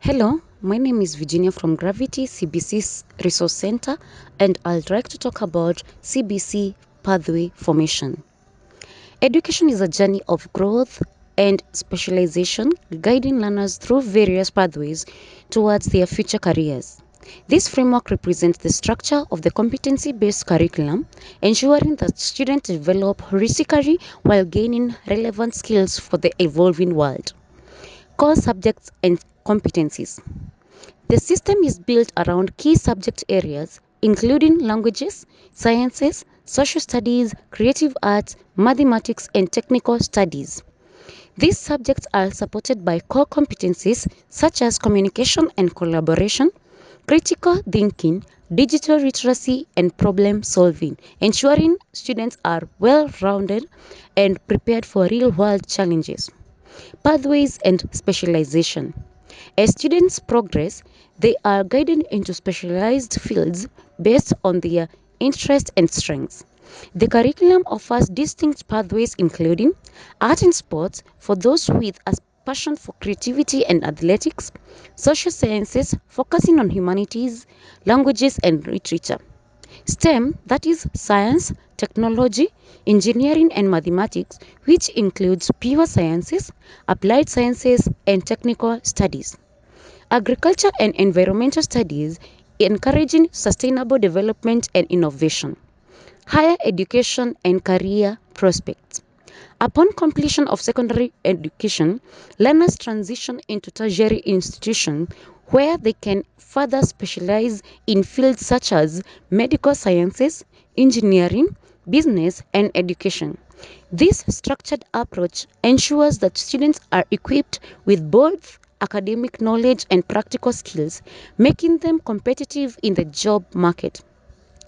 Hello, my name is Virginia from Gravity CBC Resource Center, and I'd like to talk about CBC pathway formation. Education is a journey of growth and specialization, guiding learners through various pathways towards their future careers. This framework represents the structure of the competency-based curriculum, ensuring that students develop holistically while gaining relevant skills for the evolving world. Core subjects and competencies. The system is built around key subject areas, including languages, sciences, social studies, creative arts, mathematics, and technical studies. These subjects are supported by core competencies such as communication and collaboration, critical thinking, digital literacy, and problem solving, ensuring students are well rounded and prepared for real world challenges. Pathways and specialization. As students progress, they are guided into specialized fields based on their interests and strengths. The curriculum offers distinct pathways including art and sports for those with a passion for creativity and athletics, social sciences focusing on humanities, languages and literature. STEM, that is science, technology, engineering and mathematics, which includes pure sciences, applied sciences and technical studies. Agriculture and environmental studies, encouraging sustainable development and innovation. Higher education and career prospects. Upon completion of secondary education, learners transition into tertiary institutions where they can further specialize in fields such as medical sciences, engineering, business, and education. This structured approach ensures that students are equipped with both academic knowledge and practical skills, making them competitive in the job market.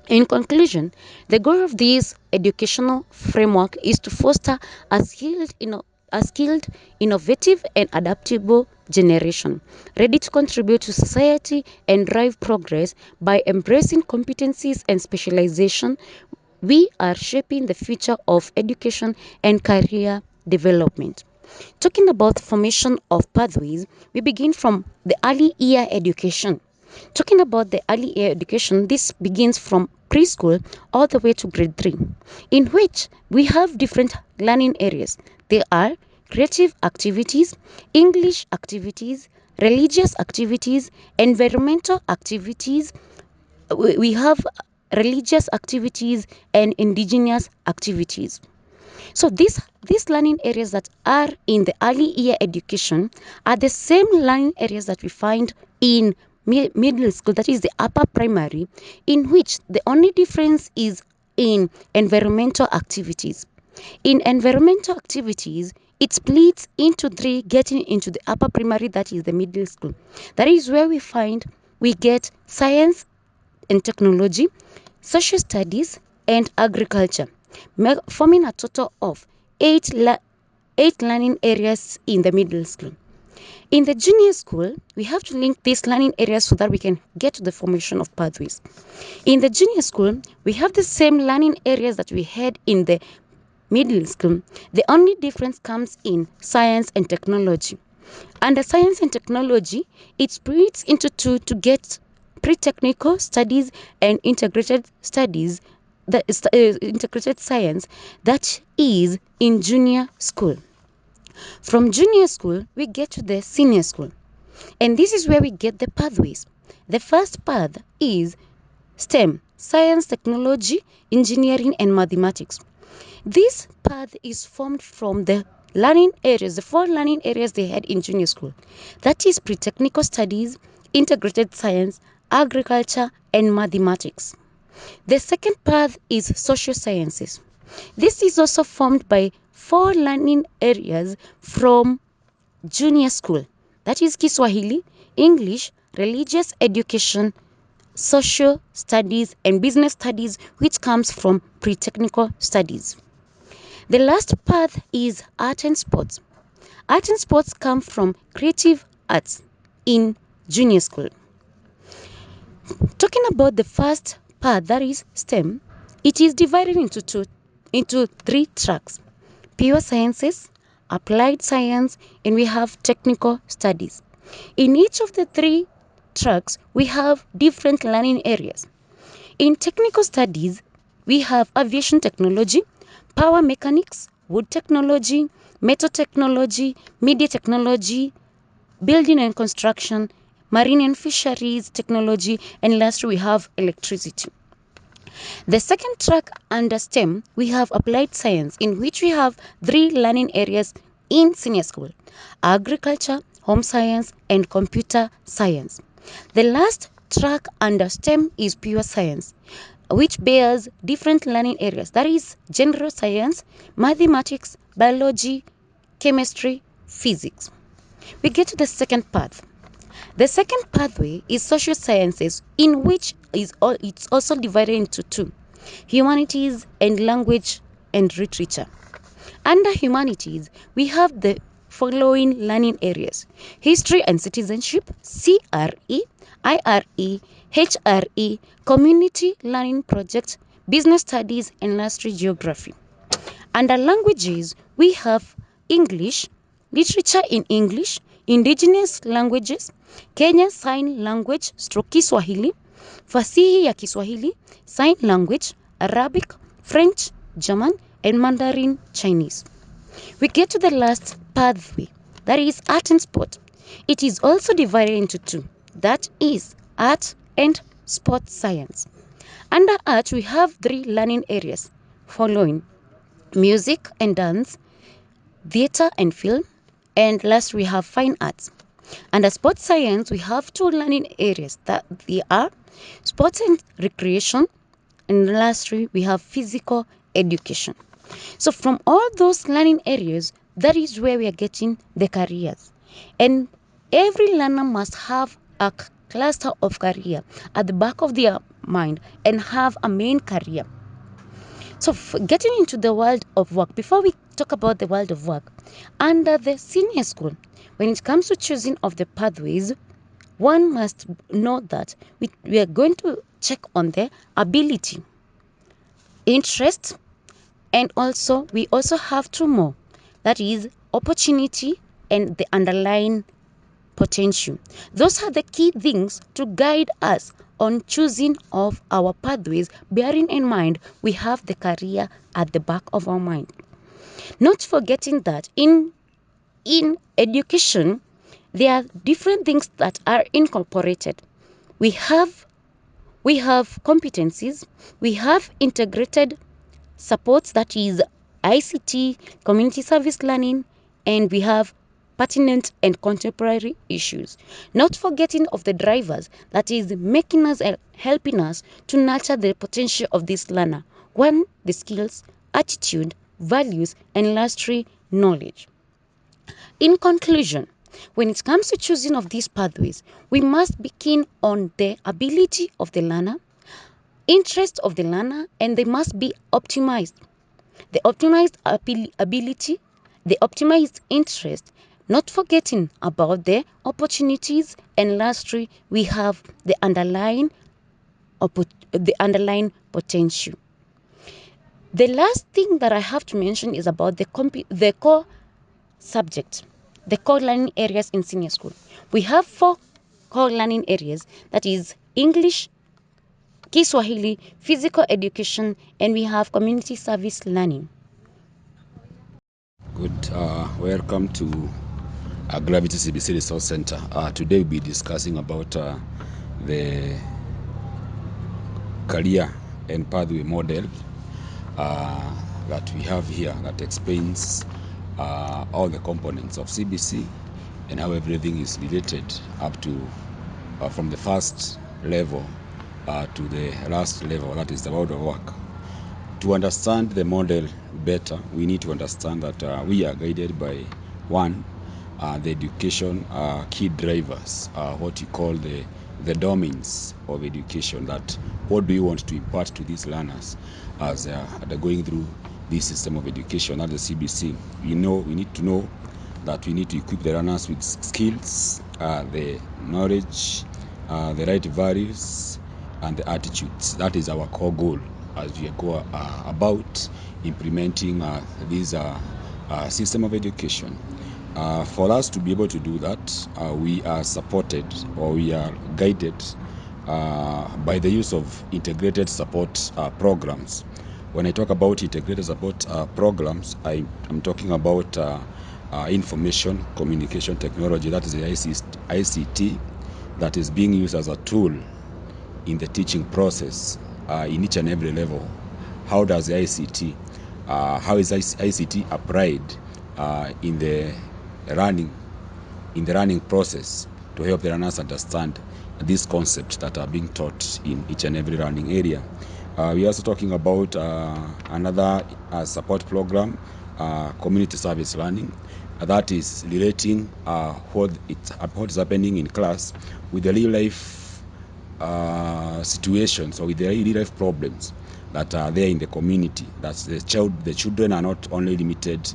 In conclusion, the goal of this educational framework is to foster a skilled, innovative, and adaptable generation, ready to contribute to society and drive progress by embracing competencies and specialization. We are shaping the future of education and career development. Talking about formation of pathways, we begin from the early year education. Talking about the early year education, this begins from preschool all the way to grade 3, in which we have different learning areas. They are creative activities, English activities, religious activities, environmental activities. We have religious activities and indigenous activities. So these learning areas that are in the early year education are the same learning areas that we find in middle school, that is the upper primary, in which the only difference is in environmental activities. In environmental activities, it splits into three, getting into the upper primary, that is the middle school. That is where we get science and technology, social studies, and agriculture, forming a total of eight learning areas in the middle school. In the junior school, we have to link these learning areas so that we can get to the formation of pathways. In the junior school, we have the same learning areas that we had in the middle school. The only difference comes in science and technology. Under science and technology, it splits into two to get pre-technical studies and integrated studies, that is integrated science, that is in junior school. From junior school, we get to the senior school, and this is where we get the pathways. The first path is STEM, science, technology, engineering, and mathematics. This path is formed from the learning areas, the four learning areas they had in junior school. That is pre-technical studies, integrated science, agriculture, and mathematics. The second path is social sciences. This is also formed by four learning areas from junior school. That is Kiswahili, English, religious education, social studies, and business studies, which comes from pre-technical studies. The last path is art and sports. Art and sports come from creative arts in junior school. Talking about the first path, that is STEM, it is divided into three tracks: pure sciences, applied science, and we have technical studies. In each of the three tracks, we have different learning areas. In technical studies, we have aviation technology, power mechanics, wood technology, metal technology, media technology, building and construction, marine and fisheries technology, and lastly, we have electricity. The second track under STEM, we have applied science, in which we have three learning areas in senior school: agriculture, home science, and computer science. The last track under STEM is pure science, which bears different learning areas, that is general science, mathematics, biology, chemistry, physics. We get to the second path. The second pathway is social sciences, in which it's also divided into two: humanities and language and literature. Under humanities, we have the following learning areas: history and citizenship, CRE, IRE, HRE, community learning projects, business studies, and lastly, geography. Under languages, we have English, literature in English, indigenous languages, Kenya Sign Language stroke Kiswahili, fasihi ya Kiswahili, sign language, Arabic, French, German, and Mandarin Chinese. We get to the last pathway, that is art and sport. It is also divided into two, that is art and sports science. Under art, we have three learning areas following: music and dance, theater and film, and last we have fine arts. Under sports science, we have two learning areas, that they are sports and recreation, and lastly we have physical education. So from all those learning areas, that is where we are getting the careers. And every learner must have a cluster of career at the back of their mind and have a main career. So getting into the world of work, before we talk about the world of work, under the senior school, when it comes to choosing of the pathways, one must know that we are going to check on the ability, interest, and also we also have two more, that is opportunity and the underlying potential. Those are the key things to guide us on choosing of our pathways, bearing in mind we have the career at the back of our mind. Not forgetting that in education, there are different things that are incorporated. We have competencies, we have integrated supports, that is ICT, community service learning, and we have pertinent and contemporary issues. Not forgetting of the drivers that is making us and helping us to nurture the potential of this learner. One, the skills, attitude, values, and lastly, knowledge. In conclusion, when it comes to choosing of these pathways, we must be keen on the ability of the learner, interest of the learner, and they must be optimized. The optimized ability, the optimized interest, not forgetting about the opportunities, and lastly, we have the underlying potential. The last thing that I have to mention is about the core subject, the core learning areas in senior school. We have 4 core learning areas, that is English, Kiswahili, physical education, and we have community service learning. Good. Welcome to Gravity CBC Resource Center. Today we'll be discussing about the career and pathway model that we have here, that explains all the components of CBC and how everything is related up to from the first level to the last level, that is the world of work. To understand the model better, we need to understand that we are guided by one, the education key drivers, what you call the domains of education. That what do you want to impart to these learners as they're going through this system of education, that the CBC. We need to know that we need to equip the learners with skills, the knowledge, the right values, and the attitudes. That is our core goal as we go about implementing this system of education. For us to be able to do that, we are supported or we are guided by the use of integrated support programs. When I talk about integrated support programs, I'm talking about information communication technology, that is the ICT, that is being used as a tool in the teaching process in each and every level. How does the ICT, how is ICT applied in the running process to help the learners understand these concepts that are being taught in each and every learning area. We're also talking about another support program, community service learning, that is relating what is happening in class with the real life situations or with the real life problems that are there in the community. That the children are not only limited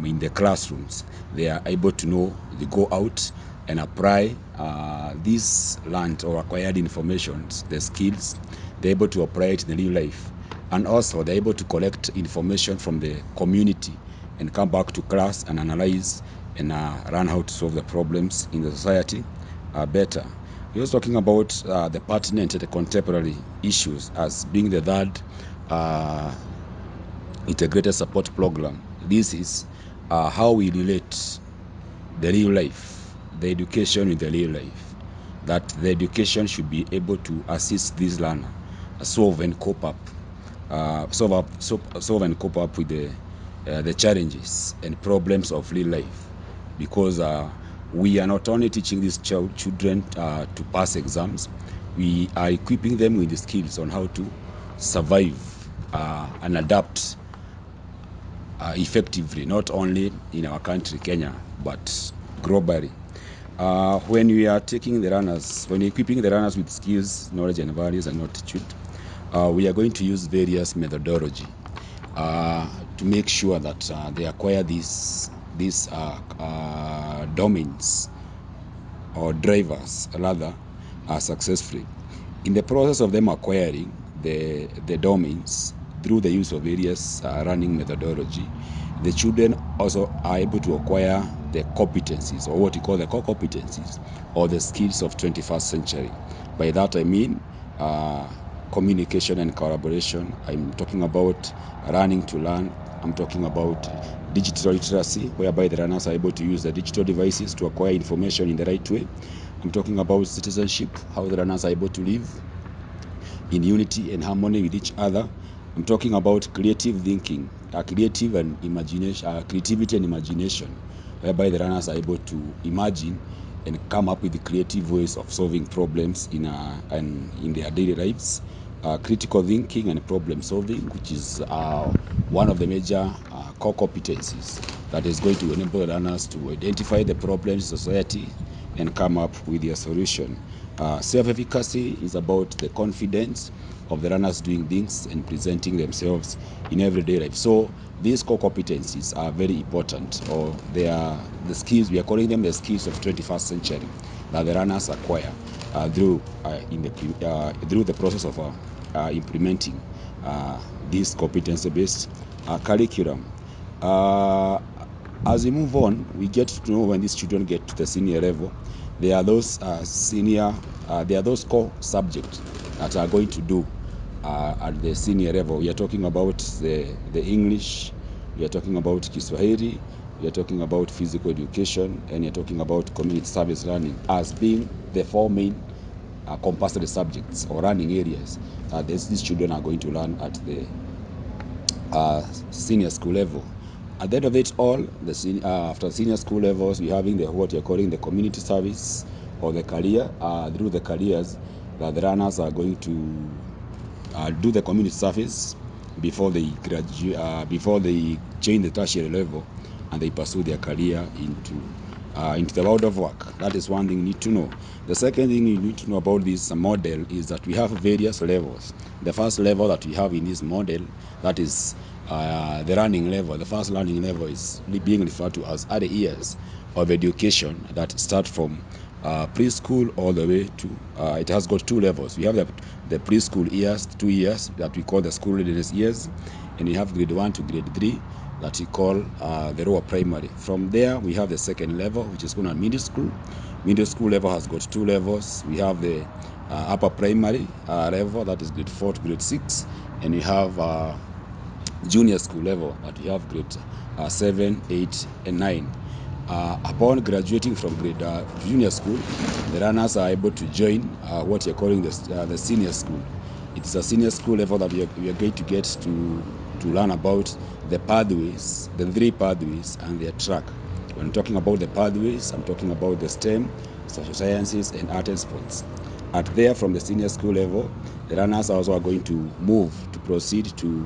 in the classrooms. They are able to know, they go out and apply these learned or acquired information, the skills, they're able to apply it in real life. And also they're able to collect information from the community and come back to class and analyze and learn how to solve the problems in the society better. We're also talking about the pertinent and the contemporary issues as being the third integrated support program. This is how we relate the real life, the education with the real life. That the education should be able to assist this learner solve and cope up with the challenges and problems of real life, because we are not only teaching these children to pass exams, we are equipping them with the skills on how to survive and adapt effectively, not only in our country, Kenya, but globally. When we are taking the runners, when equipping the runners with skills, knowledge and values and attitude, we are going to use various methodology to make sure that they acquire these domains or drivers rather successfully. In the process of them acquiring the domains through the use of various running methodology, the children also are able to acquire the competencies, or what you call the core competencies, or the skills of 21st century. By that I mean communication and collaboration. I'm talking about learning to learn. I'm talking about digital literacy, whereby the learners are able to use the digital devices to acquire information in the right way. I'm talking about citizenship, how the learners are able to live in unity and harmony with each other. I'm talking about creative thinking, creativity and imagination, whereby the learners are able to imagine and come up with the creative ways of solving problems in their daily lives. Critical thinking and problem solving, which is one of the major core competencies that is going to enable learners to identify the problems in society and come up with their solution. Self-efficacy is about the confidence of the learners doing things and presenting themselves in everyday life. So these core competencies are very important, or they are the skills, we are calling them the skills of 21st century, that the learners acquire through the process of implementing this competency-based curriculum. As we move on, we get to know when these children get to the senior level, there are those core subjects that are going to do at the senior level. We are talking about the English, we are talking about Kiswahili, we are talking about physical education, and we are talking about community service learning as being the four main compulsory subjects or learning areas that these children are going to learn at the senior school level. At the end of it all, after senior school levels, we're having what you're calling the community service or the career. Through the careers, the learners are going to do the community service before they graduate, before they join the tertiary level, and they pursue their career into the world of work. That is one thing you need to know. The second thing you need to know about this model is that we have various levels. The first level that we have in this model, that is the learning level. The first learning level is being referred to as early years of education that start from preschool all the way to, it has got two levels. We have the preschool years, 2 years, that we call the school readiness years, and we have grade 1 to grade 3. that we call the lower primary. From there, we have the second level, which is called a middle school. Middle school level has got 2 levels. We have the upper primary level, that is grade 4 to grade 6, and we have junior school level, that we have grade 7, 8, and 9. Upon graduating from grade junior school, the runners are able to join what you're calling the senior school. It's a senior school level that we are going to get to learn about the pathways, the 3 pathways, and their track. When I'm talking about the pathways, I'm talking about the STEM, social sciences, and art and sports. At there, from the senior school level, the runners also are going to move to proceed to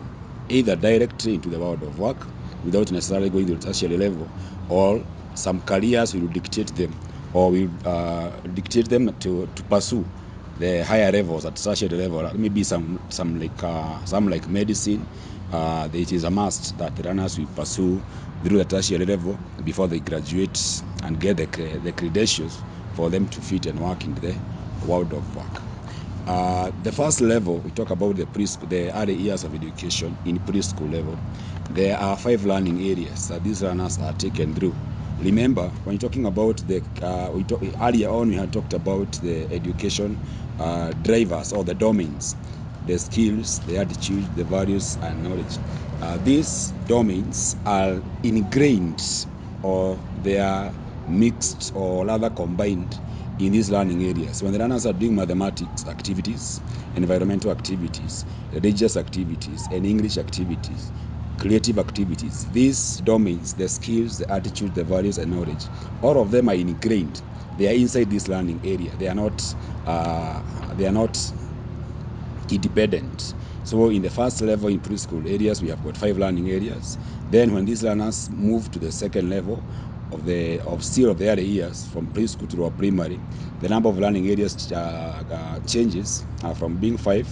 either directly into the world of work without necessarily going to the tertiary level, or some careers will dictate them, or will dictate them to pursue the higher levels at tertiary level. Maybe some like medicine. It is a must that the runners will pursue through the tertiary level before they graduate and get the credentials for them to fit and work in the world of work. The first level, we talk about the early years of education in preschool level. There are 5 learning areas that these runners are taken through. Remember, when you're talking about earlier on, we had talked about the education drivers or the domains, the skills, the attitude, the values, and knowledge. These domains are ingrained, or they are mixed, or rather combined in these learning areas. When the runners are doing mathematics activities, environmental activities, religious activities, and English activities, creative activities, these domains, the skills, the attitude, the values, and knowledge, all of them are ingrained. They are inside this learning area. They are not independent. So in the first level in preschool areas, we have got 5 learning areas. Then when these learners move to the second level of the early years, from preschool to primary, the number of learning areas changes from being 5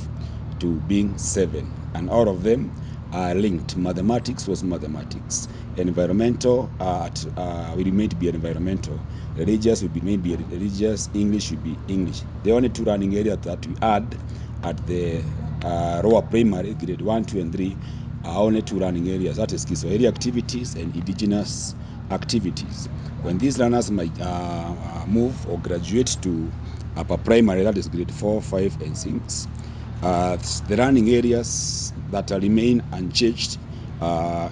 to being 7, and all of them are linked. Mathematics was mathematics, environmental will remain to be environmental, religious will be maybe religious, English will be English. The only 2 learning areas that we add at the lower primary, grade 1, 2, and 3, are only 2 learning areas, that is Kiswahili activities and indigenous activities. When these learners might move or graduate to upper primary, that is grade 4, 5, and 6, the learning areas that remain unchanged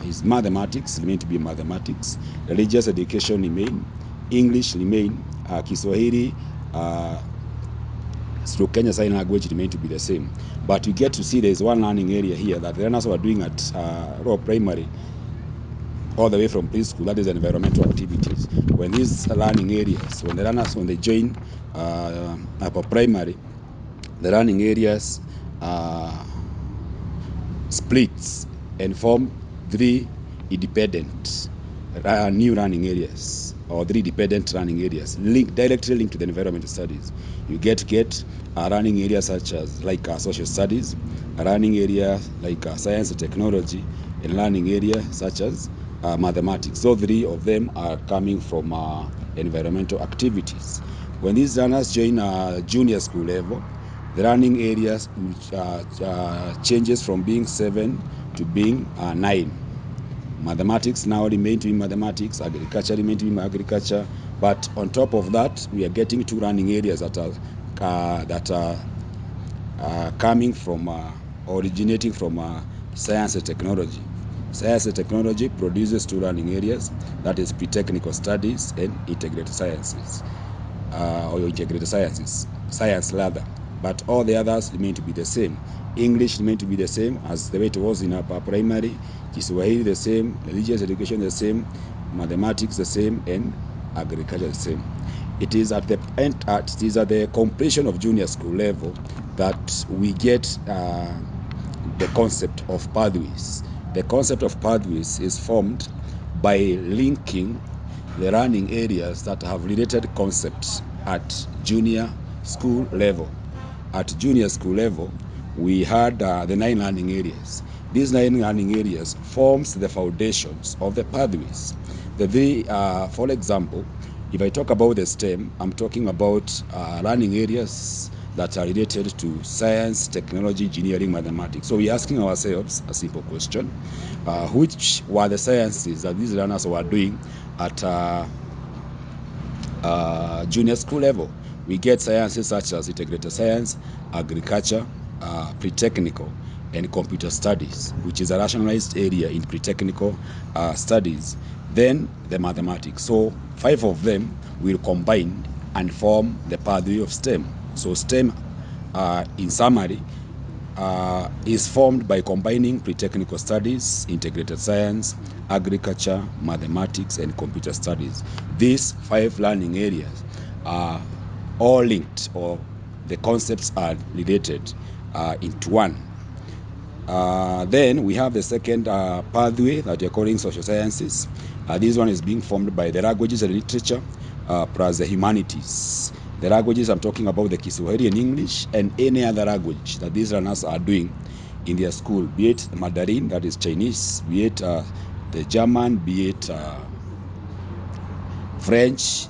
is mathematics, remain to be mathematics, religious education remain, English remain, Kiswahili, Kenya Sign Language remain to be the same. But you get to see there is one learning area here that the learners are doing at lower primary all the way from preschool, that is environmental activities. When these learning areas, when the runners, when they join upper primary, the learning areas splits and form 3 independent new learning areas, or 3 dependent learning areas directly linked to the environmental studies. You get a learning area such as like social studies, a learning area like science and technology, and learning area such as mathematics. So 3 of them are coming from environmental activities. When these learners join junior school level, the learning areas changes from being 7 to being 9. Mathematics now remain to be mathematics, agriculture remain to be agriculture, but on top of that, we are getting 2 learning areas that are coming from, originating from science and technology. Science and technology produces 2 learning areas, that is pre-technical studies and integrated sciences, or integrated sciences, science rather. But all the others remain to be the same. English remain to be the same as the way it was in upper primary, Kiswahili the same, religious education the same, mathematics the same, and agriculture the same. It is at the completion of junior school level that we get the concept of pathways. The concept of pathways is formed by linking the learning areas that have related concepts at junior school level. At junior school level, we had the 9 learning areas. These 9 learning areas forms the foundations of the pathways. For example, if I talk about the STEM, I'm talking about learning areas that are related to science, technology, engineering, mathematics. So we're asking ourselves a simple question. Which were the sciences that these learners were doing at junior school level? We get sciences such as integrated science, agriculture, pre-technical, and computer studies, which is a rationalized area in pre-technical studies. Then the mathematics. So 5 of them will combine and form the pathway of STEM. So STEM, in summary, is formed by combining pre-technical studies, integrated science, agriculture, mathematics, and computer studies. These 5 learning areas are all linked, or the concepts are related into one. Then we have the second pathway that we are calling social sciences. This one is being formed by the languages and literature plus the humanities. The languages, I'm talking about the Kiswahili and English and any other language that these learners are doing in their school, be it Mandarin, that is Chinese, be it the German, be it French.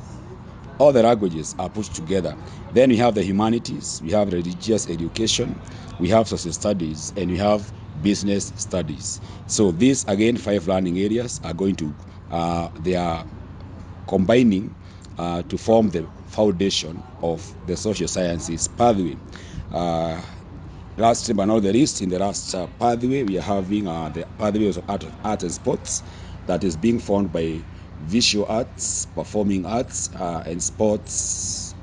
All the languages are put together. Then we have the humanities, we have religious education, we have social studies, and we have business studies. So these, again, 5 learning areas are going to, they are combining to form the foundation of the social sciences pathway. Last but not the least, in the last pathway, we are having the pathway of art and sports that is being formed by visual arts, performing arts, and sports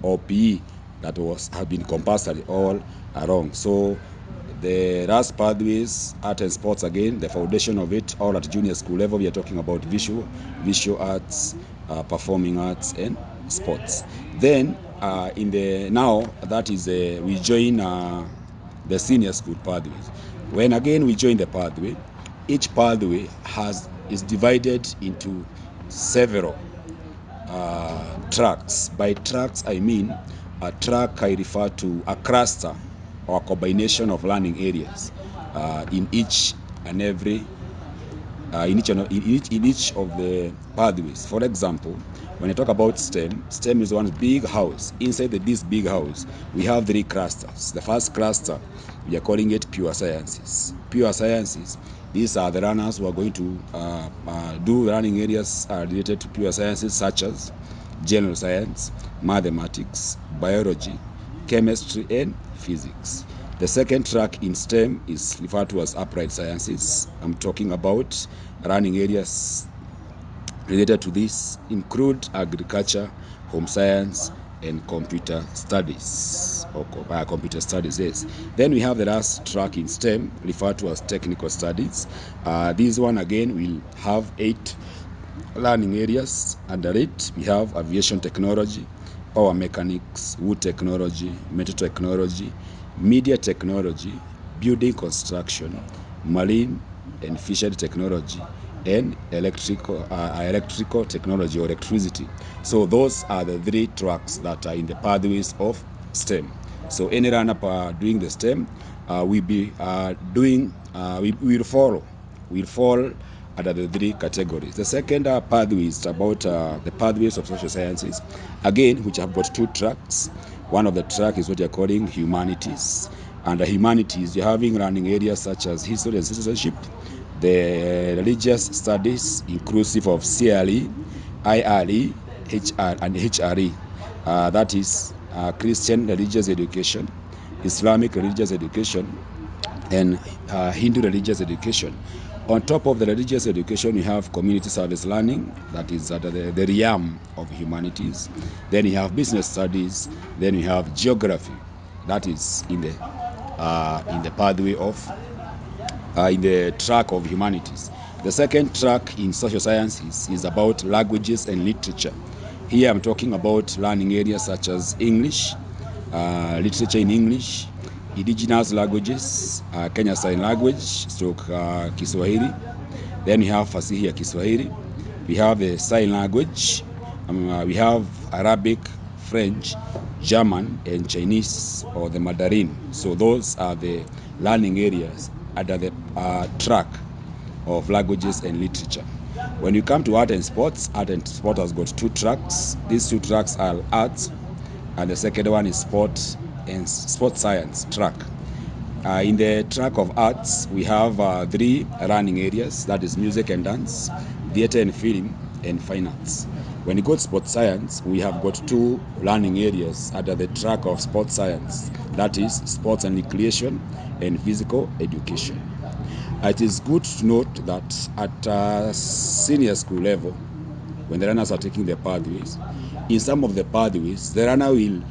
or PE that have been compulsory all along. So the last pathways, art and sports, again, the foundation of it, all at junior school level, we are talking about visual arts, performing arts, and sports. Then in the now that is we join the senior school pathways. When again we join the pathway, each pathway is divided into several tracks. By tracks, I mean a track I refer to a cluster or a combination of learning areas in each and every in each of the pathways. For example, when I talk about STEM is one big house. Inside this big house, we have 3 clusters. The first cluster, we are calling it pure sciences. Pure sciences, these are the learners who are going to do learning areas related to pure sciences, such as general science, mathematics, biology, chemistry, and physics. The second track in STEM is referred to as applied sciences. I'm talking about learning areas related to this include agriculture, home science, and computer studies, or computer studies, yes. Then we have the last track in STEM, referred to as technical studies. This one, again, will have 8 learning areas. Under it, we have aviation technology, power mechanics, wood technology, metal technology, media technology, building construction, marine and fishery technology, and electrical technology or electricity. So those are the 3 tracks that are in the pathways of STEM. So any learner doing the STEM will be will fall under the 3 categories. The second pathway is about the pathways of social sciences, again, which have got 2 tracks. One of the track is what you're calling humanities. Under humanities, you're having learning areas such as history and citizenship, the religious studies, inclusive of CLE, IRE, HR, and HRE. That is Christian religious education, Islamic religious education, and Hindu religious education. On top of the religious education, you have community service learning, that is the realm of humanities. Then you have business studies. Then you have geography, that is in the pathway of in the track of humanities. The second track in social sciences is about languages and literature. Here I'm talking about learning areas such as English, literature in English, indigenous languages, Kenya Sign Language, stroke Kiswahili. Then we have Fasihi ya Kiswahili. We have the sign language. We have Arabic, French, German, and Chinese, or the Mandarin. So those are the learning areas under the track of languages and literature. When you come to art and sport has got 2 tracks. These 2 tracks are arts and the second one is sport and sports science track. In the track of arts, we have 3 running areas, that is music and dance, theatre and film, and fine arts. When you go to sports science, we have got 2 learning areas under the track of sports science, that is sports and recreation and physical education. It is good to note that at senior school level, when the runners are taking their pathways, in some of the pathways, the runner will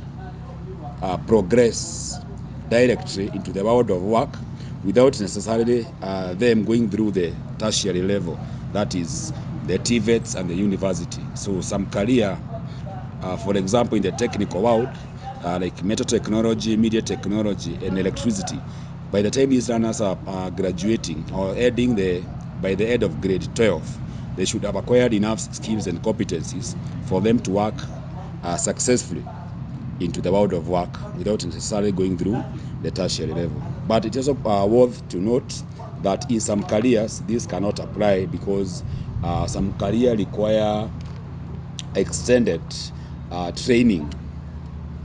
progress directly into the world of work without necessarily them going through the tertiary level, that is the TVETs and the university. So some career, for example, in the technical world, like metal technology, media technology, and electricity, by the time these runners are graduating or by the end of grade 12, they should have acquired enough skills and competencies for them to work successfully into the world of work without necessarily going through the tertiary level. But it is also worth to note that in some careers this cannot apply because some careers require extended training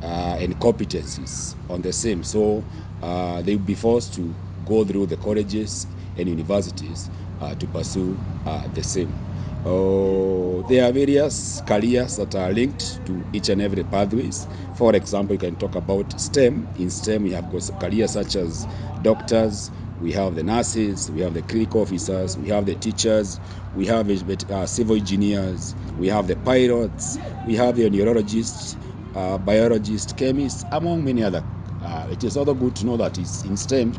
and competencies on the same. So they will be forced to go through the colleges and universities to pursue the same. There are various careers that are linked to each and every pathways. For example, you can talk about STEM. In STEM, we have got careers such as doctors, we have the nurses, we have the clinical officers, we have the teachers, we have civil engineers, we have the pilots, we have the neurologists, biologists, chemists, among many other. It is also good to know that in STEM,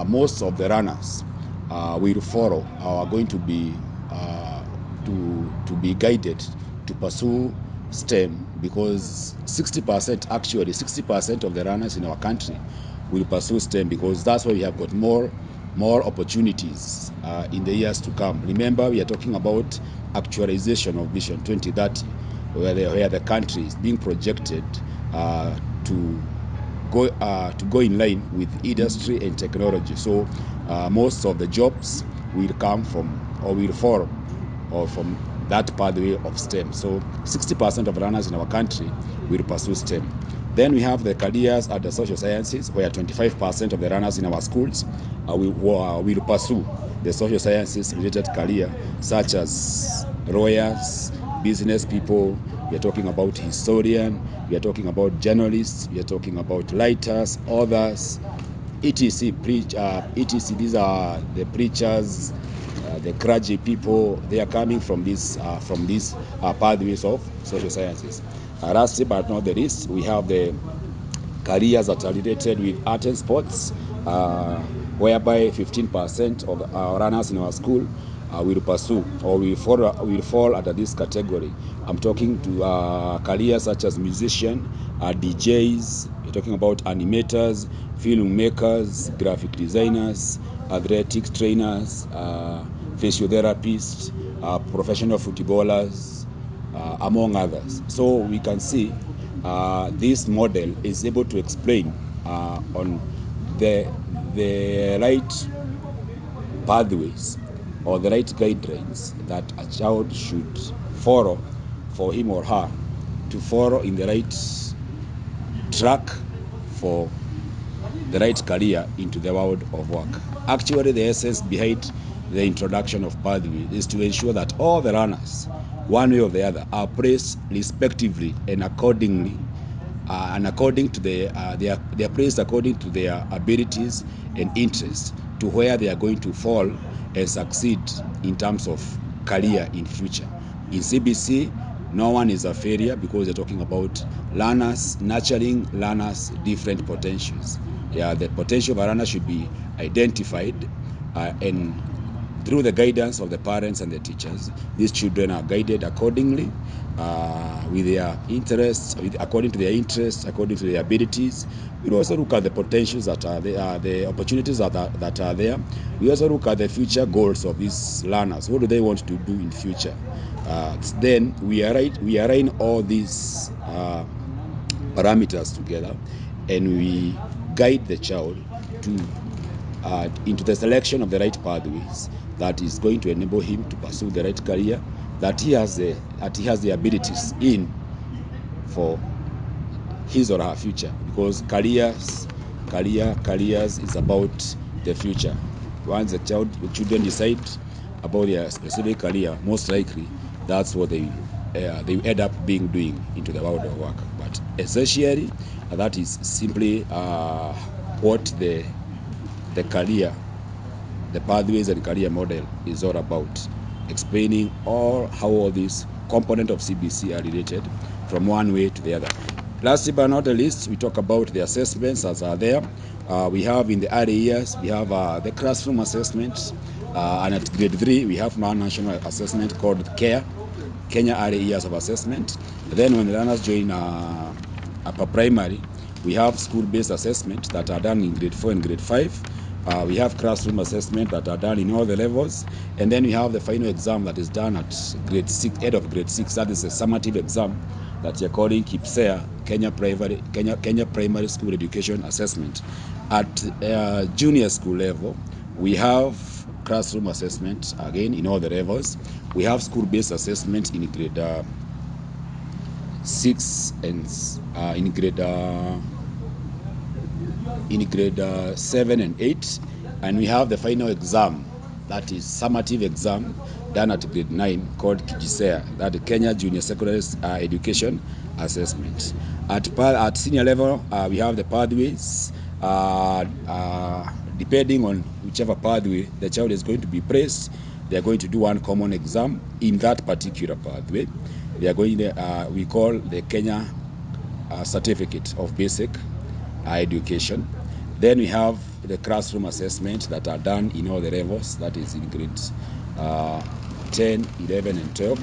most of the runners will follow are going to be to be guided to pursue STEM because 60% of the runners in our country will pursue STEM because that's where we have got more opportunities in the years to come. Remember, we are talking about actualization of Vision 2030, where the country is being projected to go in line with industry and technology. So most of the jobs will come from or will fall or from that pathway of STEM. So 60% of runners in our country will pursue STEM. Then we have the careers at the social sciences, where 25% of the runners in our schools will pursue the social sciences related career, such as lawyers, business people. We are talking about historian, we are talking about journalists, we are talking about writers, authors, etc. etc. These are the preachers, the clergy people. They are coming from these pathways of social sciences. Lastly but not the least, we have the careers that are related with art and sports, whereby 15% of our runners in our school will pursue or will fall under this category. I'm talking to careers such as musician, DJs, we're talking about animators, filmmakers, graphic designers, athletics trainers, physiotherapists, professional footballers, among others. So we can see this model is able to explain on the right pathways or the right guidelines that a child should follow for him or her to follow in the right track for the right career into the world of work. Actually, the essence behind the introduction of pathway is to ensure that all the runners, one way or the other, are placed respectively and accordingly, and according to they are placed according to their abilities and interests to where they are going to fall and succeed in terms of career in future. In CBC, no one is a failure because they're talking about learners, nurturing learners' different potentials. Yeah, the potential of a learner should be identified and through the guidance of the parents and the teachers, these children are guided accordingly with their interests, according to their interests, according to their abilities. We also look at the potentials that are there, the opportunities that are there. We also look at the future goals of these learners. What do they want to do in future? Then we align all these parameters together, and we guide the child to into the selection of the right pathways that is going to enable him to pursue the right career that he has the abilities in for his or her future, because careers is about the future. Once the children decide about their specific career, most likely that's what they end up doing into the world of work. But essentially, that is simply what the career, the pathways and career model is all about, explaining how all these components of CBC are related from one way to the other. Last but not least, we talk about the assessments as are there. We have in the early years, we have the classroom assessment, and at grade 3, we have one national assessment called CARE, Kenya Early Years of Assessment. Then when the learners join upper primary, we have school-based assessment that are done in grade 4 and grade 5. We have classroom assessment that are done in all the levels, and then we have the final exam that is done at grade 6, end of grade 6. That is a summative exam that you're calling KPSEA, Kenya Primary School Education Assessment. At junior school level, we have classroom assessment, again, in all the levels. We have school-based assessment in grade 6 and in grade 7 and 8. And we have the final exam, that is summative exam, done at grade 9, called KPSEA, that is Kenya Junior Secondary Education Assessment. At senior level, we have the pathways. Depending on whichever pathway the child is going to be placed, they are going to do one common exam in that particular pathway. They are going to, we call the Kenya Certificate of Basic Education. Then we have the classroom assessment that are done in all the levels, that is in grades 10, 11, and 12.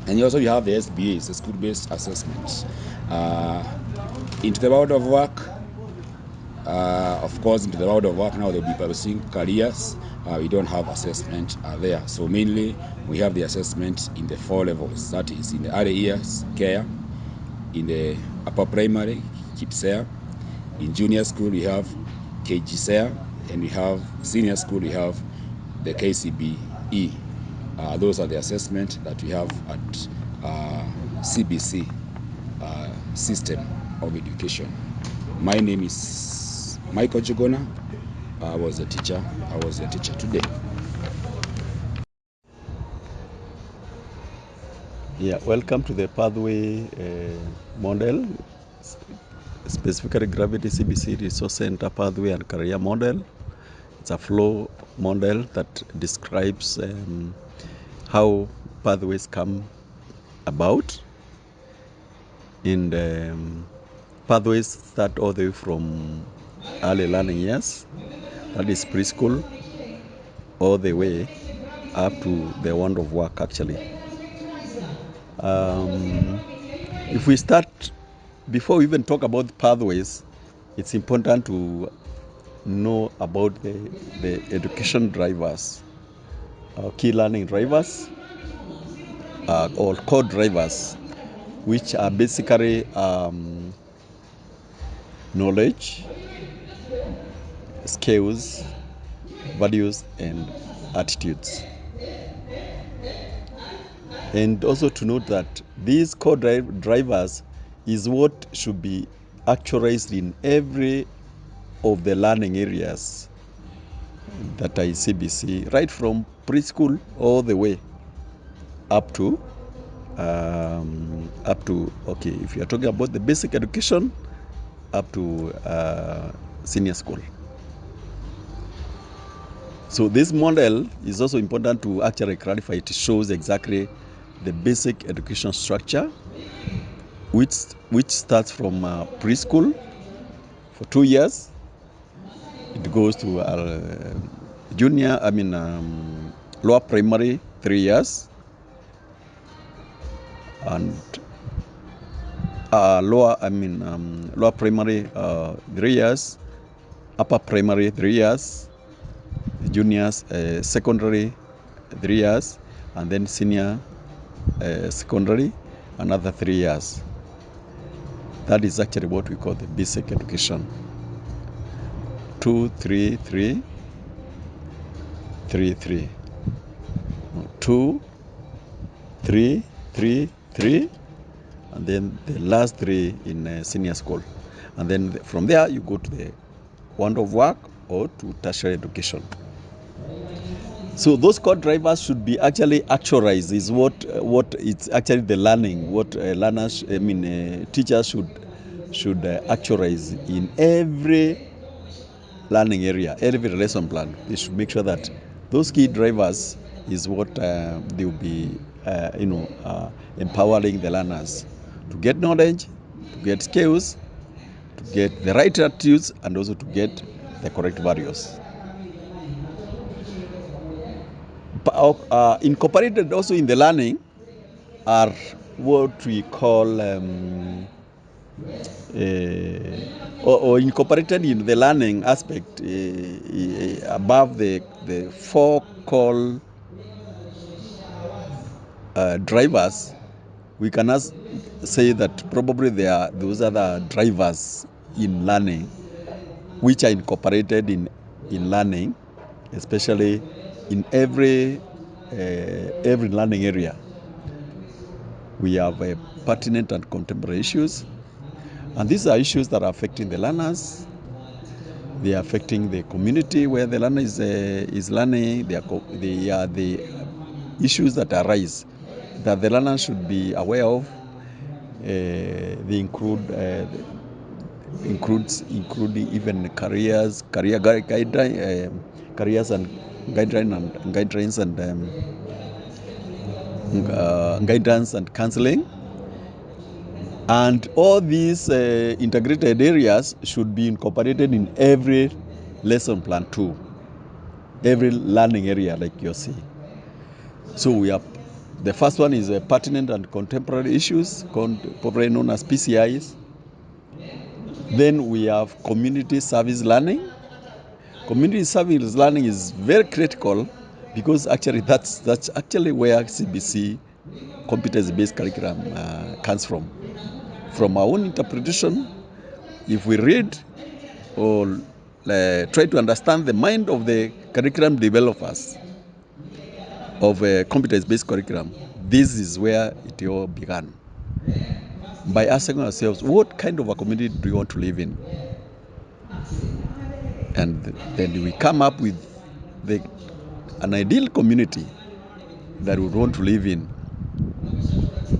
And also you have the SBAs, the school-based assessments. Into the world of work, of course, into the world of work now, they'll be pursuing careers. We don't have assessment there. So mainly, we have the assessment in the 4 levels. That is in the early years, CARE. In the upper primary, KPSEA. In junior school, we have KGSEA. And we have senior school, we have the KCBE. Those are the assessments that we have at CBC system of education. My name is Michael Jugona. I was a teacher today. Yeah, welcome to the pathway model, specifically Gravity CBC Resource Center pathway and career model. It's a flow model that describes how pathways come about. In the pathways start all the way from early learning years, that is preschool, all the way up to the world of work actually. If we start, before we even talk about pathways, it's important to know about the education drivers, key learning drivers, or core drivers, which are basically knowledge, skills, values, and attitudes. And also to note that these core drivers is what should be actualized in every of the learning areas that are in CBC, right from preschool all the way up to okay, if you are talking about the basic education, up to senior school. So this model is also important to actually clarify. It shows exactly the basic education structure, which starts from preschool for 2 years. It goes to lower primary 3 years, and lower primary 3 years, upper primary 3 years, juniors secondary 3 years, and then senior secondary another 3 years. That is actually what we call the basic education. 2, 3, 3, 3, 3. 2, 3, 3, 3, and then the last 3 in senior school. And then from there, you go to the world of work or to tertiary education. So those core drivers should be actually actualized. Is what it's actually the learning. What teachers should actualize in every learning area, every lesson plan. They should make sure that those key drivers is what they will be, empowering the learners to get knowledge, to get skills, to get the right attitudes, and also to get the correct values. Incorporated also in the learning are what we call or incorporated in the learning aspect above the 4 core drivers. We can say that probably there are those other drivers in learning which are incorporated in learning, especially in every learning area. We have pertinent and contemporary issues, and these are issues that are affecting the learners. They are affecting the community where the learner is learning. They are the issues that arise that the learner should be aware of. They including even career guidelines, careers and guidelines and guidance and counseling. And all these integrated areas should be incorporated in every lesson plan too, every learning area like you see. So we have the first one is pertinent and contemporary issues, popularly known as PCIs. Then we have community service learning. Community service learning is very critical because actually that's actually where CBC competence-based curriculum comes from. From our own interpretation, if we read or try to understand the mind of the curriculum developers of a competence-based curriculum, this is where it all began. By asking ourselves, what kind of a community do we want to live in? And then we come up with an ideal community that we want to live in.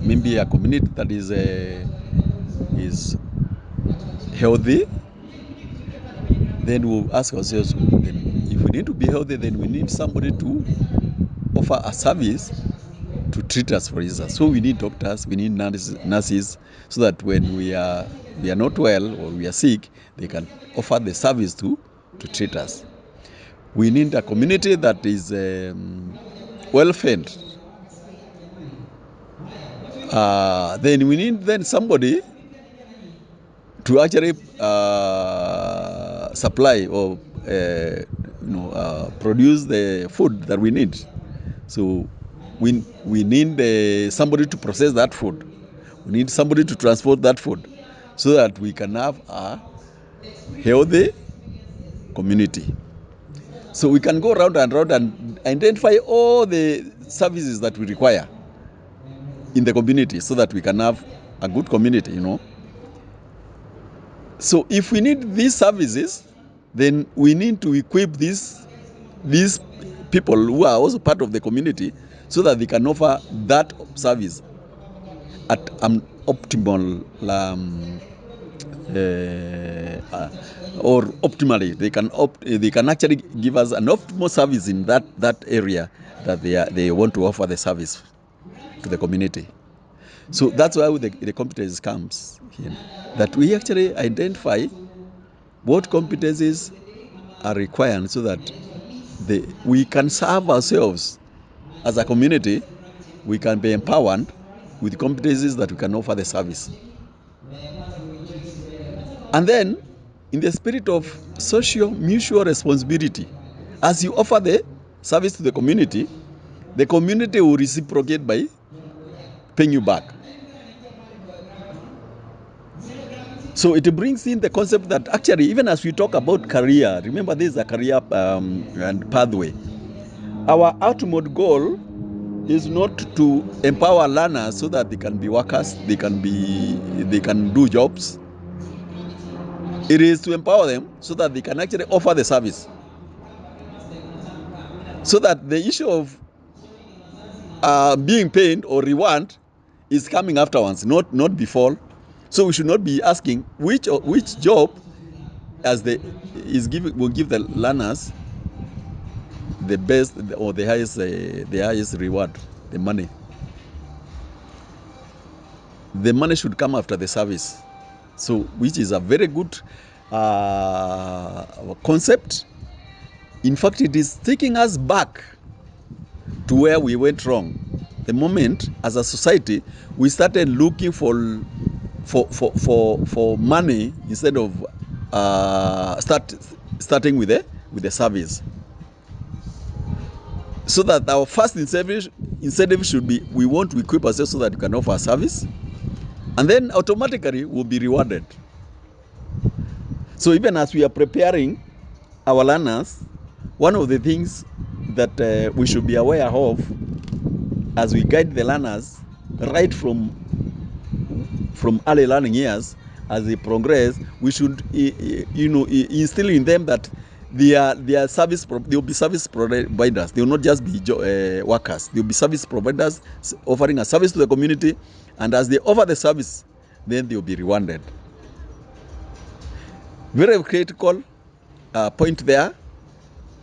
Maybe a community that is healthy. Then we'll ask ourselves, if we need to be healthy, then we need somebody to offer a service to treat us, for instance. So we need doctors, we need nurses, so that when we are not well or we are sick, they can offer the service to treat us. We need a community that is well-fed. Then we need somebody to actually supply or produce the food that we need. So we need somebody to process that food. We need somebody to transport that food so that we can have a healthy community. So we can go round and identify all the services that we require in the community so that we can have a good community, So if we need these services, then we need to equip these people who are also part of the community so that they can offer that service at an optimal or optimally. They can actually give us an optimal service in that area that they want to offer the service to the community. So that's why the competence comes here, that we actually identify what competencies are required so that we can serve ourselves as a community. We can be empowered with competencies that we can offer the service. And then, in the spirit of social mutual responsibility, as you offer the service to the community will reciprocate by paying you back. So it brings in the concept that actually, even as we talk about career, remember this is a career and pathway. Our ultimate goal is not to empower learners so that they can be workers, they can do jobs. It is to empower them so that they can actually offer the service. So that the issue of being paid or reward is coming afterwards, not before. So we should not be asking which job will give the learners the best or the highest reward, the money. The money should come after the service. So which is a very good concept. In fact, it is taking us back to where we went wrong. The moment, as a society, we started looking for money instead of starting with the service. So that our first incentive should be, we want to equip ourselves so that we can offer a service, and then automatically we'll be rewarded. So even as we are preparing our learners, one of the things that we should be aware of as we guide the learners right from early learning years, as they progress, we should instill in them that they will be service providers. They will not just be workers. They will be service providers offering a service to the community, and as they offer the service, then they will be rewarded. Very critical point there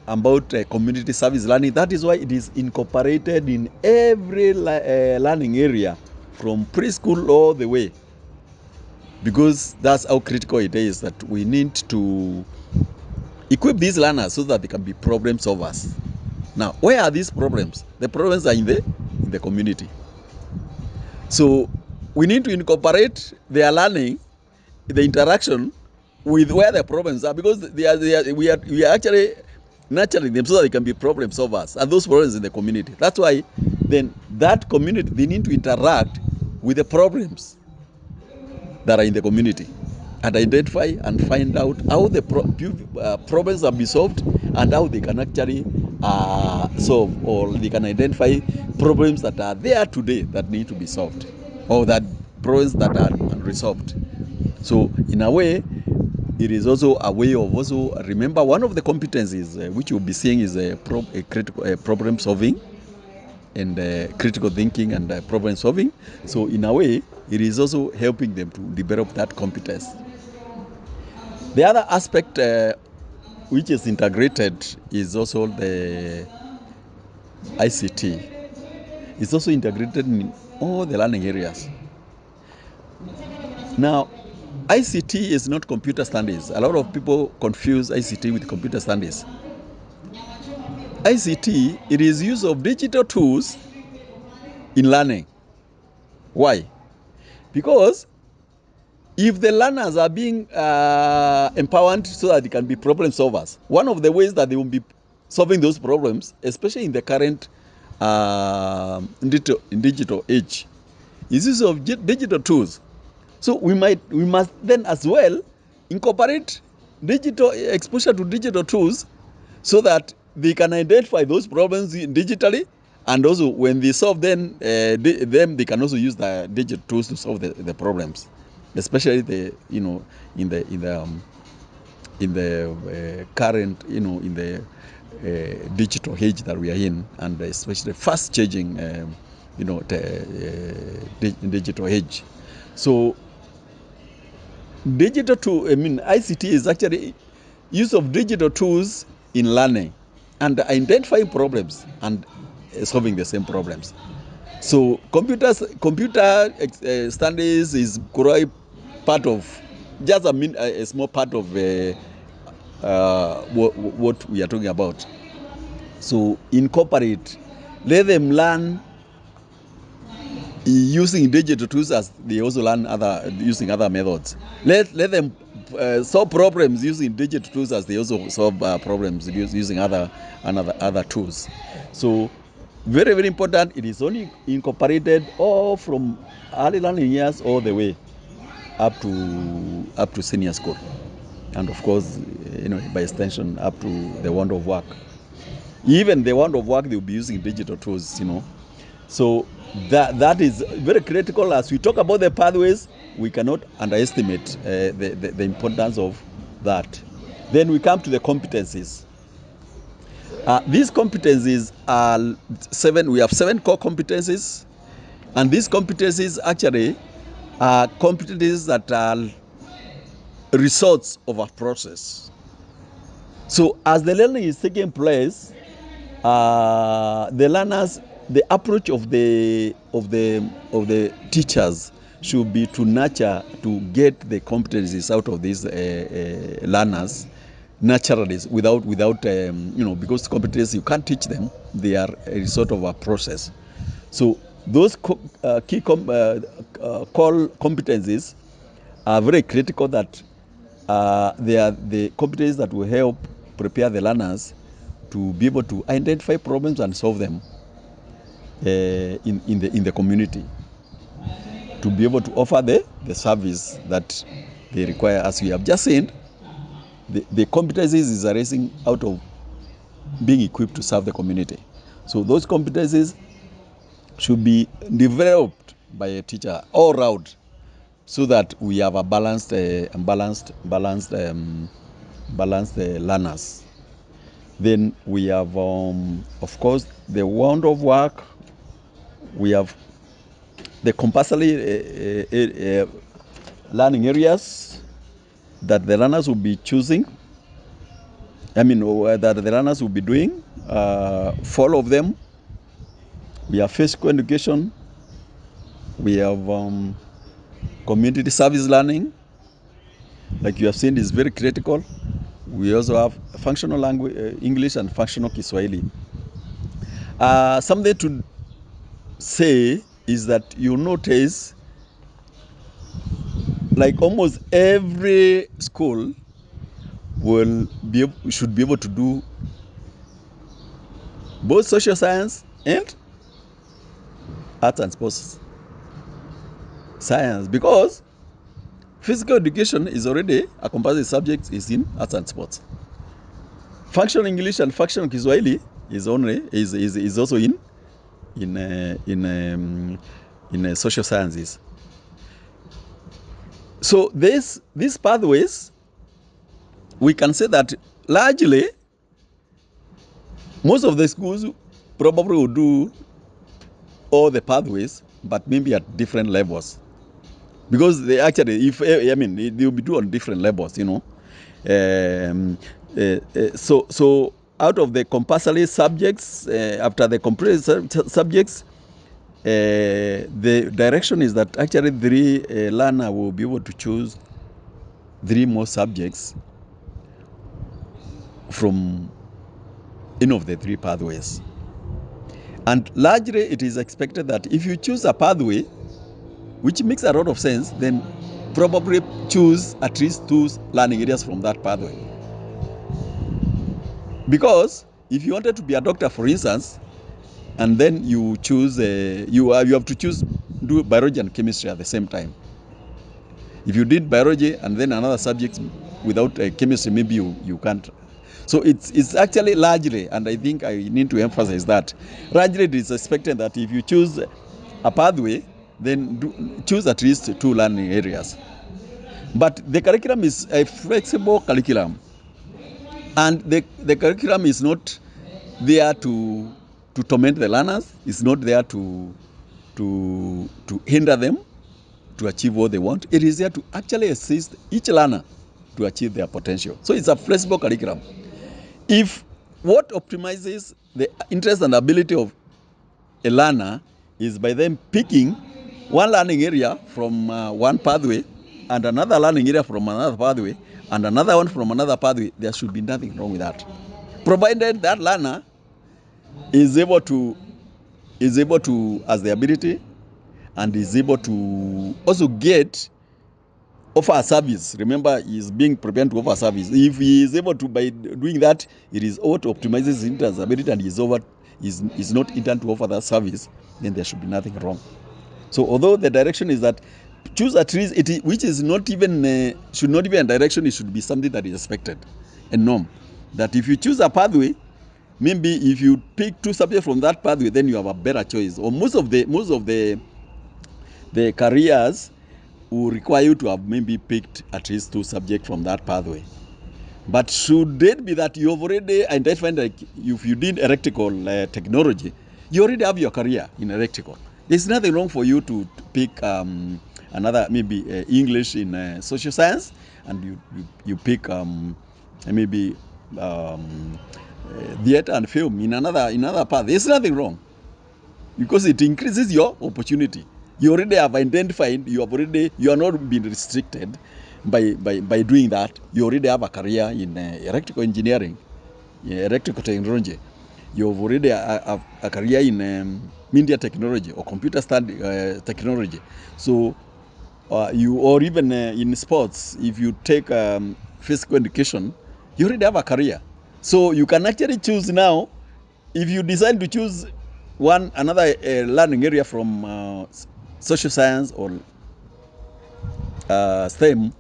about community service learning. That is why it is incorporated in every learning area from preschool all the way, because that's how critical it is, that we need to equip these learners so that they can be problem solvers. Now, where are these problems? The problems are in the community. So we need to incorporate their learning, the interaction with where the problems are, because we are actually nurturing them so that they can be problem solvers, and those problems in the community. That's why then that community, they need to interact with the problems that are in the community and identify and find out how the problems are be solved, and how they can actually solve, or they can identify problems that are there today that need to be solved, or that problems that are unresolved. So in a way, it is also a way of also, remember, one of the competencies which you'll be seeing is critical problem solving and critical thinking and problem solving. So in a way, it is also helping them to develop that competence. The other aspect which is integrated is also the ICT. It's also integrated in all the learning areas. Now, ICT is not computer studies. A lot of people confuse ICT with computer studies. ICT, it is use of digital tools in learning. Why? Because if the learners are being empowered so that they can be problem solvers, one of the ways that they will be solving those problems, especially in the current digital age, is use of digital tools. So we must then as well incorporate digital exposure to digital tools so that they can identify those problems digitally, and also when they solve them, they can also use the digital tools to solve the problems, especially in the current in the digital age that we are in, and especially fast changing digital age. So ICT is actually use of digital tools in learning and identifying problems and solving the same problems. So computer studies is quite part of, just a small part of what we are talking about. So incorporate, let them learn using digital tools as they also learn using other methods. Let them solve problems using digital tools as they also solve problems using other tools. So very, very important. It is only incorporated all from early learning years all the way up to senior school, and of course, by extension, up to the world of work. Even the world of work, they will be using digital tools. So that is very critical. As we talk about the pathways, we cannot underestimate the importance of that. Then we come to the competencies. These competencies are 7. We have 7 core competencies, and these competencies actually are competencies that are results of a process. So as the learning is taking place, the learners, the approach of the teachers should be to nurture, to get the competencies out of these learners naturally, without because competencies you can't teach them; they are a sort of a process. So those key core competencies are very critical. That they are the competencies that will help prepare the learners to be able to identify problems and solve them in the community, to be able to offer the service that they require. As we have just seen, the competencies is arising out of being equipped to serve the community. So those competencies should be developed by a teacher all round, so that we have a balanced learners. Then we have, of course, the round of work. We have the compulsory learning areas that the learners will be choosing. That the learners will be doing. 4 of them. We have physical education. We have community service learning. Like you have seen, is very critical. We also have functional language, English, and functional Kiswahili. Something to say is that you notice, like almost every school should be able to do both social science and arts and sports science, because physical education is already a compulsory subject, is in arts and sports. Functional English and functional Kiswahili is also in social sciences. So these pathways, we can say that largely most of the schools probably will do all the pathways, but maybe at different levels, because they actually, they will be doing on different levels, So out of the compulsory subjects, after the compulsory subjects, the direction is that actually 3 learner will be able to choose 3 more subjects from any of the 3 pathways. And largely it is expected that if you choose a pathway, which makes a lot of sense, then probably choose at least 2 learning areas from that pathway. Because if you wanted to be a doctor, for instance, and then you choose, you have to do biology and chemistry at the same time. If you did biology and then another subject without chemistry, maybe you can't. So it's actually largely, and I think I need to emphasize that, largely it is expected that if you choose a pathway, then choose at least 2 learning areas. But the curriculum is a flexible curriculum, and the curriculum is not there to torment the learners. It's not there to hinder them to achieve what they want. It is there to actually assist each learner to achieve their potential. So it's a flexible curriculum. If what optimizes the interest and ability of a learner is by them picking one learning area from one pathway and another learning area from another pathway and another one from another pathway, there should be nothing wrong with that, provided that learner is able to has the ability and is able to also offer a service. Remember, he is being prepared to offer a service. If he is able to, by doing that, it is what optimizes his interest ability, and is not intended to offer that service, then there should be nothing wrong. So although the direction is that choose at least which is not even should not be a direction, it should be something that is expected, a norm, that if you choose a pathway, maybe if you pick 2 subjects from that pathway, then you have a better choice. Or most of the careers will require you to have maybe picked at least 2 subjects from that pathway. But should it be that you have already identified, like if you did electrical technology, you already have your career in electrical. There's nothing wrong for you to pick another, maybe English in social science, and you pick maybe theater and film in another path. There's nothing wrong, because it increases your opportunity. You already have identified, you are not being restricted by doing that. You already have a career in electrical engineering, electrical technology. You have already have a career in media technology or computer study technology. So you, or even in sports, if you take physical education, you already have a career. So you can actually choose now. If you decide to choose another learning area from social science or STEM,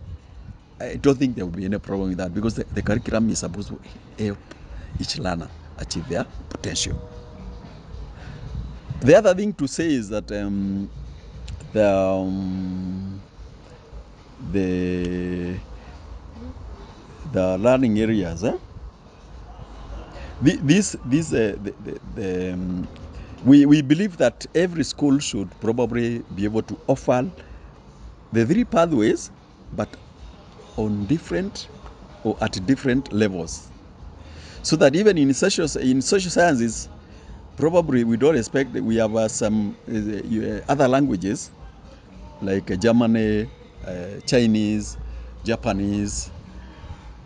I don't think there will be any problem with that, because the curriculum is supposed to help each learner achieve their potential. The other thing to say is that the learning areas, we believe that every school should probably be able to offer the 3 pathways, but on different or at different levels, so that even in social sciences, probably we don't expect that we have some other languages like German, Chinese, Japanese,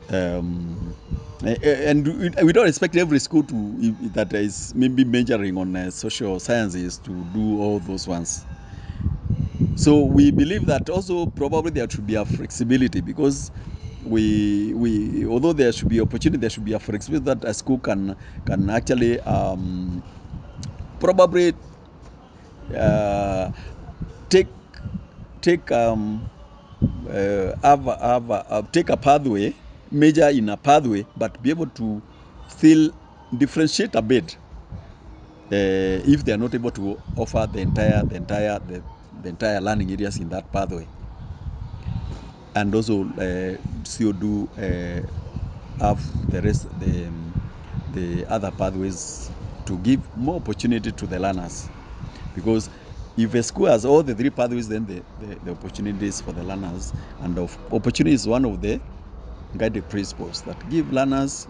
and we don't expect every school that is maybe majoring on social sciences to do all those ones. So we believe that also probably there should be a flexibility, because although there should be opportunity, there should be a flexibility that a school can actually probably take take a pathway, major in a pathway, but be able to still differentiate a bit if they are not able to offer the entire learning areas in that pathway, and also still do have the rest, the other pathways, to give more opportunity to the learners. Because if a school has all the 3 pathways, then the opportunities for the learners, and opportunity is one of the guiding principles that give learners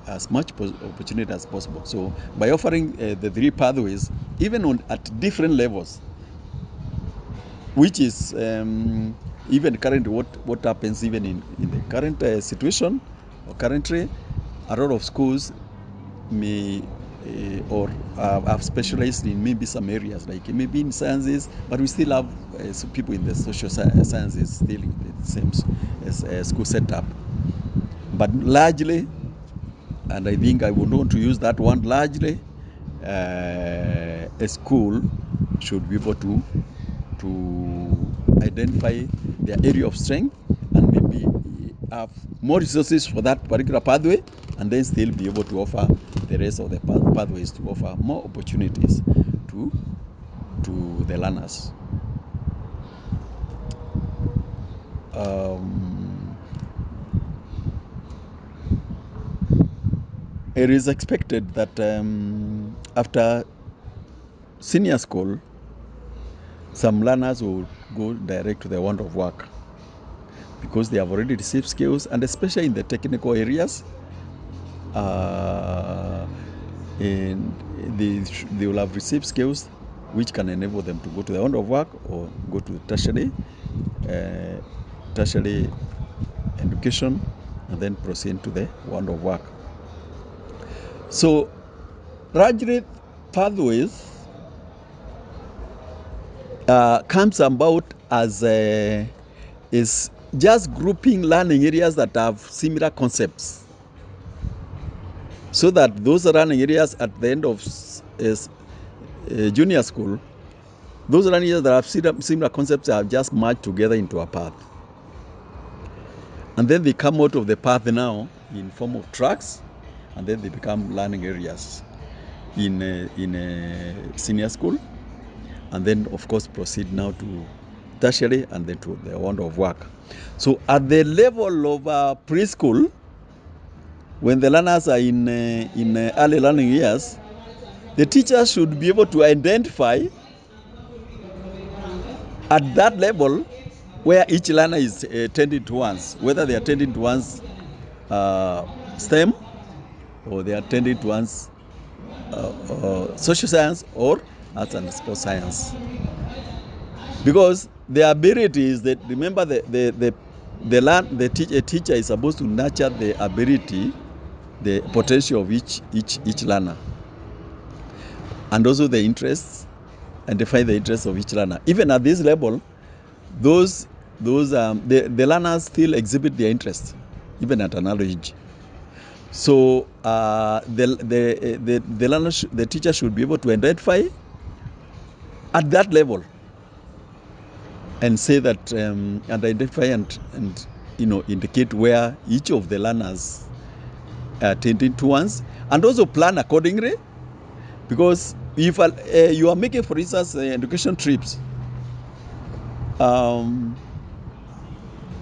as much opportunity as possible. So by offering the 3 pathways, even at different levels, which is even currently what happens even in the current situation, or currently a lot of schools may or have specialized in maybe some areas, like maybe in sciences, but we still have people in the social sciences still in the same school setup. But largely, and I think I would want to use that one, largely, a school should be able to identify their area of strength and maybe have more resources for that particular pathway, and then still be able to offer the rest of the pathways, to offer more opportunities to the learners. It is expected that after senior school, some learners will go direct to the world of work, because they have already received skills, and especially in the technical areas, and they will have received skills which can enable them to go to the world of work, or go to tertiary education, and then proceed to the world of work. So graduate pathways comes about as is just grouping learning areas that have similar concepts, so that those learning areas at the end of junior school, those learning areas that have similar concepts are just merged together into a path, and then they come out of the path now in form of tracks, and then they become learning areas in senior school, and then of course proceed now to tertiary and then to the world of work. So at the level of preschool, when the learners are in early learning years, the teachers should be able to identify at that level where each learner is tending towards, whether they are tending towards STEM or they are tending towards social science or arts and sports science. Because the ability is that, remember, a teacher is supposed to nurture the ability, the potential of each learner, and also the interests, and define the interests of each learner. Even at this level, the learners still exhibit their interests, even at an early age. So the teacher should be able to identify at that level and say that and identify and indicate where each of the learners are tending towards, and also plan accordingly. Because if you are making, for instance, education trips,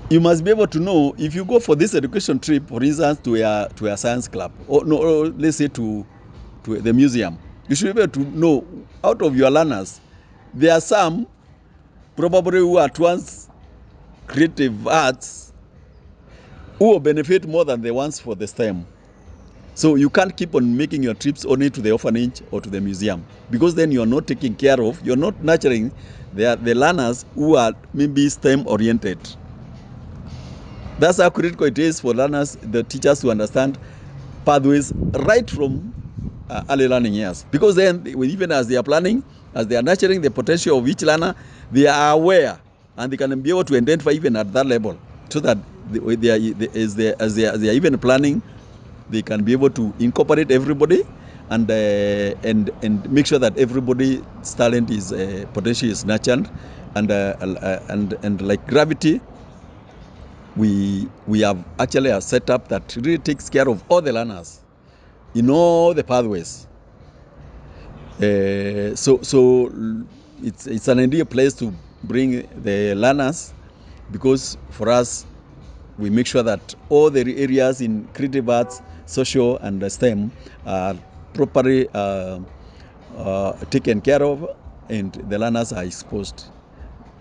you must be able to know, if you go for this education trip, for instance, to a science club, or let's say to the museum, you should be able to know, out of your learners, there are some probably who are towards creative arts who will benefit more than the ones for the STEM. So you can't keep on making your trips only to the orphanage or to the museum, because then you're not taking care of, you're not nurturing the learners who are maybe STEM oriented. That's how critical it is for learners, the teachers, to understand pathways right from early learning years. Because then, even as they are planning, as they are nurturing the potential of each learner, they are aware and they can be able to identify even at that level, so that as they are even planning, they can be able to incorporate everybody and make sure that everybody's talent is potential is nurtured, and like gravity, we have actually a setup that really takes care of all the learners in all the pathways. So it's an ideal place to bring the learners, because for us, we make sure that all the areas in creative arts, social, and STEM are properly taken care of, and the learners are exposed.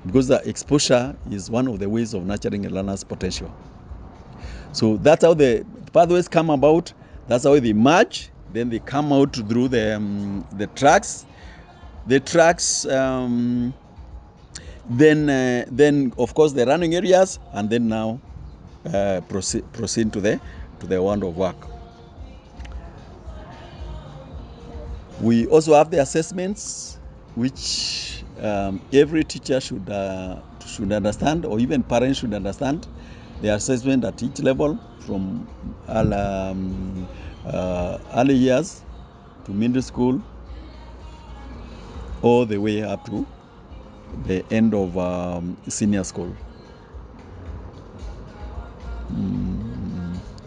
Because the exposure is one of the ways of nurturing a learner's potential. So that's how the pathways come about. That's how they merge. Then they come out through the tracks. The tracks, then of course the running areas, and then now proceed to the world of work. We also have the assessments, which every teacher should understand, or even parents should understand. The assessment at each level, from early years to middle school, all the way up to the end of senior school.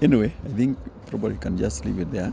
Anyway, I think probably can just leave it there.